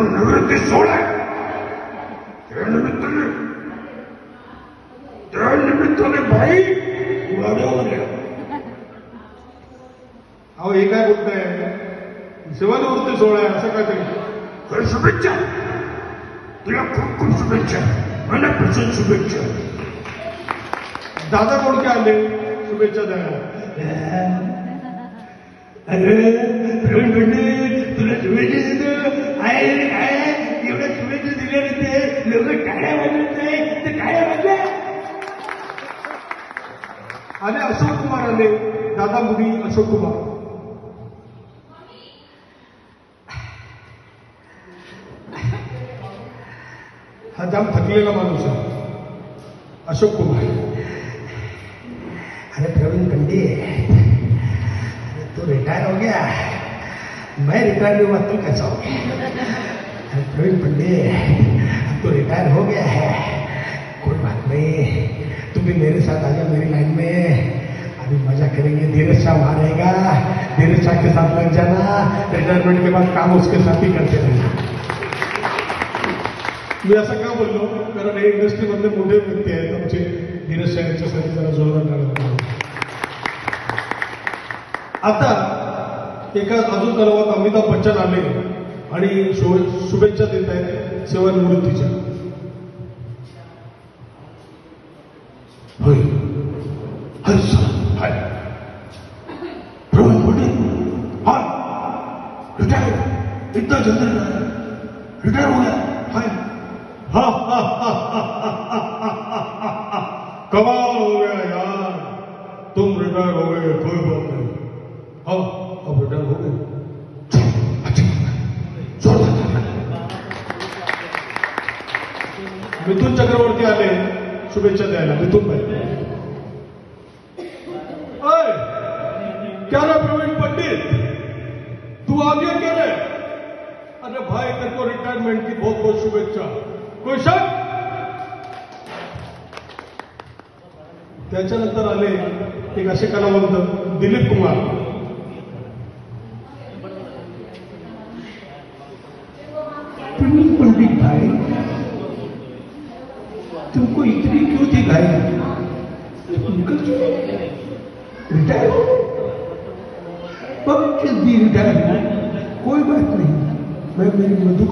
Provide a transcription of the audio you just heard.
नगर सोडा त्यानिमित्ताने भाई वाड्यावर अहो हे काय बोलताय सेवानिवृत्ती सोहळा आहे असं काय तरी शुभेच्छा तुला खूप खूप शुभेच्छा मनापासून शुभेच्छा दादा कोणते आले शुभेच्छा द्यायला अरे प्रवीण पंडित तुला शुभेच्छा देतो आहे एवढ्या शुभेच्छा दिल्यानंतर लोक टाळ्या वाजवत नाही तर टाळ्या वाजल्या आले अशोक कुमार आले दादा मुली अशोक कुमार हा जाम थकलेला माणूस आहे अशोक कुमार अरे प्रवीण पंडित तू रिटायर हो गया मैं रिटायर हुआ तो कैसा हो गया अरे प्रवीण पंडित तू रिटायर हो गया है कोई बात नहीं तुम भी मेरे साथ आ जाओ मेरी लाइन में अभी मजा करेंगे धीरज शाह वहां रहेगा धीरज शाह के साथ लग जाना रिटायरमेंट के बाद काम उसके साथ ही करते रहना मी असं का बोललो कारण हे इंडस्ट्रीमधले मोठे व्यक्ती आहेत आमचे धीरज शाह यांच्यासाठी जरा जोरात लागला आता एका अजून कलवात अमिताभ बच्चन आले आणि शुभेच्छा देत आहेत सेवानिवृत्तीच्या होय hi sir hi Praveen Pandit hi retire इतना जल्दी रिटायर हो गया हाय कमाल हो गया यार तुम रिटायर हो गए कोई बात नहीं हाँ अब रिटायर हो गए मिथुन चक्रवर्ती आले शुभेच्छा द्यायला मिथुन भाई क्या रे प्रवीण पंडित तू आ गया क्या रे अरे भाई तेरे को रिटायरमेंट की बहुत बहुत शुभेच्छा कोई शक त्याच्यानंतर आले एक असे कलावंत दिलीप कुमार प्रवीण पंडित भाई तुमको इतनी क्यों थी भाई निकल चुके रिटायर हो अब जल्दी रिटायर हो कोई बात नहीं मैं मेरी मधु